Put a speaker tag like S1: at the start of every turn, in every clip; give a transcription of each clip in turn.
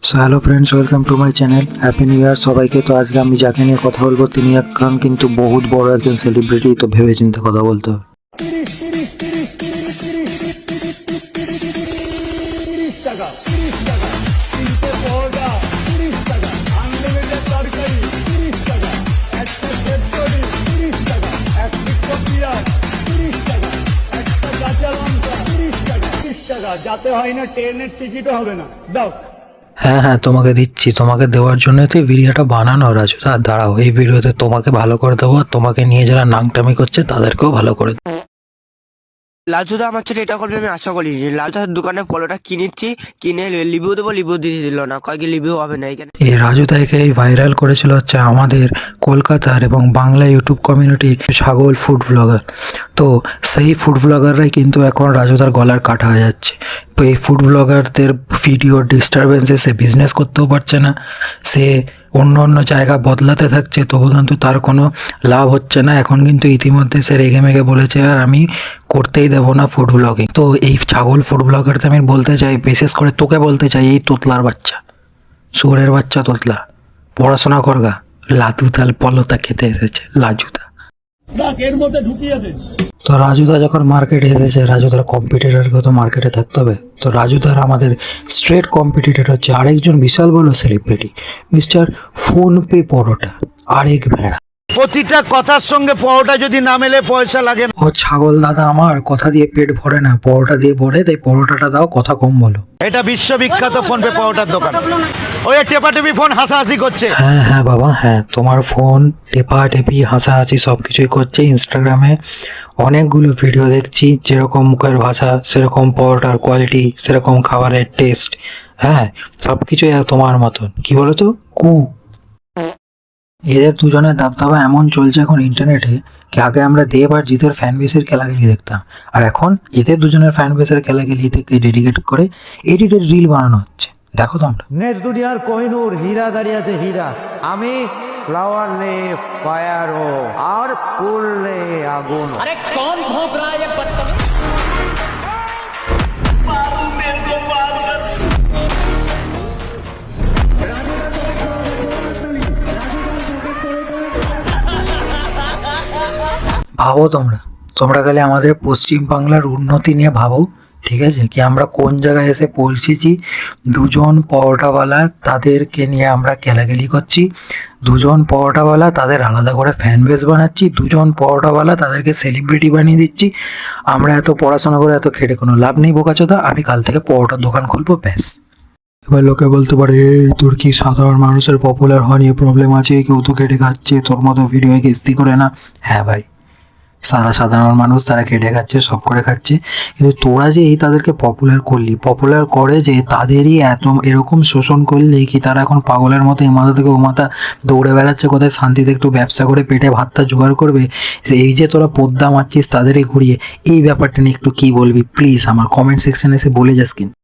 S1: So hello friends, welcome to my channel. Happy new year সবাইকে। তো আজকে আমি যাকে নিয়ে কথা বলবো তিনি এখন কিন্তু বহুত বড় একজন সেলিব্রিটি, তো ভেবে চিন্তে কথা বলতে হবে।
S2: যাতে হয় না ট্রেনের টিকিটও হবে না, দাও।
S1: হ্যাঁ হ্যাঁ, তোমাকে দিচ্ছি। তোমাকে দেওয়ার জন্য তো এই ভিডিওটা বানানো রাজু। দাঁড়াও, এই ভিডিওতে তোমাকে ভালো করে দেবো, আর তোমাকে নিয়ে যারা নাংটামি করছে তাদেরকেও ভালো করে দেবো।
S3: লাজুদা আমার সাথে এটা করবে আমি আশা করি। লাজুদার দোকানে পলোটা কিনেছি, কিনে লিভিউ দেবো, লিভিউ দিয়ে দিল না, কয়েক লিভিউ হবে না এখানে।
S1: এই রাজু তাইকে এই ভাইরাল করেছিল হচ্ছে আমাদের কলকাতার এবং বাংলা ইউটিউব কমিউনিটি ছাগল ফুড ব্লগার। তো সেই ফুড ব্লগাররাই কিন্তু এখন রাজুদার গলার কাটা হয়ে যাচ্ছে। তো এই ফুড ব্লগারদের ভিডিও ডিস্টারবেন্সে সে বিজনেস করতেও পারছে না, সে অন্য অন্য জায়গা বদলাতে থাকছে, তবু কিন্তু তার কোনো লাভ হচ্ছে না। এখন কিন্তু ইতিমধ্যে সে রেগে মেগে বলেছে আর আমি করতেই দেবো না ফুড ব্লগিং। তো এই ছাগল ফুড ব্লগারতে আমি বলতে চাই, বিশেষ করে তোকে বলতে চাই, এই তোতলার বাচ্চা, শুয়োরের বাচ্চা তোতলা, পড়াশোনা করগা। লাতুতাল পলতা খেতে এসেছে লাজুদা।
S2: এর মধ্যে ঢুকিয়ে দে।
S1: তো রাজুদা যখন মার্কেটে এসেছে, রাজুদার কম্পিটিটরকেও তো মার্কেটে থাকতে হবে। তো রাজুদার আমাদের স্ট্রেট কম্পিটিটর হচ্ছে আরেকজন বিশাল বড় সেলিব্রিটি, মিস্টার ফোনপে পরোটা, আরেক ভেড়া।
S4: প্রতিটা কথার সঙ্গে পরোটা যদি না মেলে পয়সা লাগে না।
S1: ও ছাগল দাদা, আমার কথা দিয়ে পেট ভরে না, পরোটা দিয়ে ভরে, তাই পরোটাটা দাও, কথা কম বলো।
S4: এটা বিশ্ববিখ্যাত ফোনপে পরোটার দোকান। ওই টেপাটেপি ফোন হাসাহাসি করছে।
S1: হ্যাঁ হ্যাঁ বাবা, হ্যাঁ, তোমার ফোন টেপা টেপি হাসাহাসি সব কিছুই করছে। ইনস্টাগ্রামে অনেকগুলো ভিডিও দেখছি, যেরকম মুখের ভাষা সেরকম পরোটার কোয়ালিটি, সেরকম খাবারের টেস্ট, হ্যাঁ সব কিছুই তোমার মতন। কি বলো তো কু। এদের দুজনের দাবদাবা এমন চলছে এখন ইন্টারনেটে, কি আগে আমরা দেব আর জিতের ফ্যান বেসের খেলাখেলি দেখতাম, আর এখন এদের দুজনের ফ্যান বেসের খেলাখেলি থেকে ডেডিকেট করে এডিটেড রিল বানানো হচ্ছে। দেখো তোমরা।
S5: নেট দুনিয়ার কোহিনূর হীরা দাঁড়িয়ে আছে হীরা, আমি ফ্লাওয়ার লে ফায়ার ও আর ফুল লে আগুন।
S2: আরে কোন ভোঁক রা है ये पत्ता?
S1: ভাবো তোমরা, তোমরা খালি আমাদের পশ্চিম বাংলার উন্নতি নিয়ে ভাবো, ঠিক আছে? কি আমরা কোন জায়গায় এসে পৌঁছেছি। দুজন পরোটাওয়ালা, তাদেরকে নিয়ে আমরা খেলাখেলি করছি। দুজন পরোটাওয়ালা, তাদের আলাদা করে ফ্যান বেস বানাচ্ছি। দুজন পরোটাওয়ালা, তাদেরকে সেলিব্রিটি বানিয়ে দিচ্ছি। আমরা এত পড়াশোনা করে এত খেটে কোনো লাভ নেই বোকাচোদা। আমি কাল থেকে পরোটার দোকান খুলবো, ব্যাস। এবার লোকে বলতে পারে, এই তোর কি সাধারণ মানুষের পপুলার হওয়া নিয়ে প্রবলেম আছে? কেউ তো খেটে খাচ্ছে, তোর মতো ভিডিও কিস্তি করে না। হ্যাঁ ভাই, সারা সাধারণ মানুষ তারা খেটে খাচ্ছে, সব করে খাচ্ছে, কিন্তু তোরা যে এই তাদেরকে পপুলার করলি, পপুলার করে যে তাদেরই এত এরকম শোষণ করলি কি তারা এখন পাগলের মতো এ মাথা থেকে ও মাথা দৌড়ে বেড়াচ্ছে, কোথায় শান্তিতে একটু ব্যবসা করে পেটে ভাতটা জোগাড় করবে। এই যে তোরা পদ্মা মারছিস তাদেরই ঘুরিয়ে, এই ব্যাপারটা নিয়ে একটু কি বলবি প্লিজ আমার কমেন্ট সেকশনে এসে বলে যাস কিন্তু।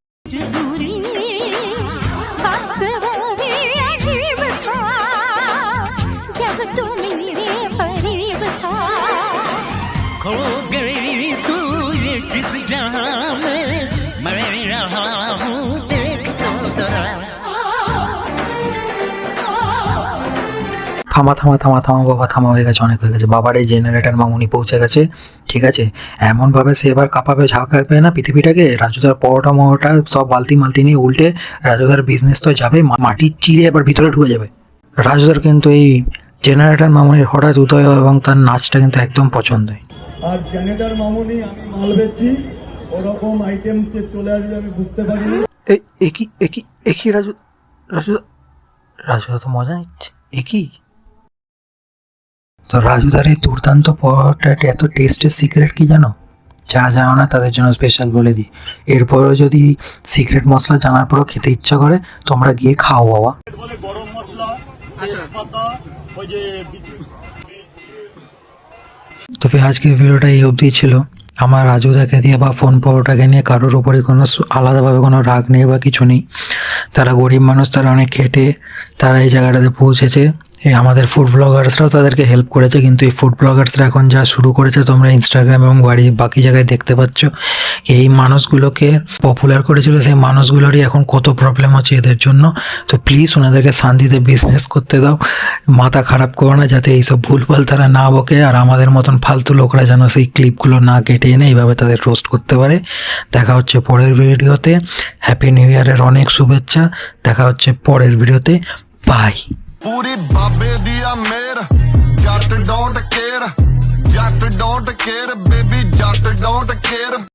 S6: खो गई तू ये किस जहां में, मैं रहा हूँ देख तो जरा।
S1: থামা থামা থামা থামা বাবা, থামা, হয়ে গেছে, অনেক হয়ে গেছে। বাবার এই জেনারেটর মামুনি পৌঁছে গেছে, ঠিক আছে? এমনভাবে সে এবার কাঁপাবে ঝাঁকাবে না পৃথিবীটাকে। রাজুদার পরোটা মরোটা সব বালতি মালতি নিয়ে উল্টে রাজুদার বিজনেস তো যাবে, মাটির চিড়ে এবার ভিতরে ঢুকে যাবে। রাজুদার কিন্তু এই জেনারেটর মামুনির হঠাৎ উদয় এবং তার নাচটা কিন্তু একদম পছন্দ হয়।
S2: আর জেনারেটর মামুনি আমি মাল বেচছি, ওরকম আইটেম চলে আসবে আমি বুঝতে পারিনি।
S1: একই রাজুদা তো মজা নিচ্ছে। একই তো রাজুদার এই দুর্দান্ত পরোটাটা এত টেস্টের সিক্রেট কি জানো? যারা জানো না তাদের জন্য স্পেশাল বলে দিই। এরপরও যদি সিক্রেট মশলা জানার পরও খেতে ইচ্ছা করে, তোমরা গিয়ে খাও বাবা।
S2: বলে গরম মশলা, তেজপাতা, ওই যে
S1: তো আজকে ভিডিওটা এই অবধি ছিল। আমার রাজুদাকে দিয়ে বা ফোন পরোটাকে নিয়ে কারোর উপরে কোনো আলাদাভাবে কোনো রাগ নেই বা কিছু নেই। তারা গরিব মানুষ, তারা অনেক খেটে তারা এই জায়গাটাতে পৌঁছেছে। এই আমাদের ফুড ব্লগার্সরাও তাদেরকে হেল্প করেছে, কিন্তু এই ফুড ব্লগার্সরা এখন যা শুরু করেছে তোমরা ইনস্টাগ্রাম এবং বাকি জায়গায় দেখতে পাচ্ছ, এই মানুষগুলোকে পপুলার করেছিল, সেই মানুষগুলোরই এখন কত প্রবলেম হচ্ছে এদের জন্য। তো প্লিজ ওনাদেরকে শান্তিতে বিজনেস করতে দাও, মাথা খারাপ করো না, যাতে এইসব ভুলভাল তারা না বকে আর আমাদের মতন ফালতু লোকরা যেন সেই ক্লিপগুলো না কেটে এনে এইভাবে তাদের রোস্ট করতে পারে। দেখা হচ্ছে পরের ভিডিওতে। হ্যাপি নিউ ইয়ারের অনেক শুভেচ্ছা। দেখা হচ্ছে পরের ভিডিওতে। বাই।
S7: ਪੂਰੀ ਬਾਬੇ ਦੀ ਆ ਮੇਰ ਜੱਟ ਡੋਂਟ ਕੇਅਰ ਬੇਬੀ ਜੱਟ ਡੋਂਟ ਕੇਅਰ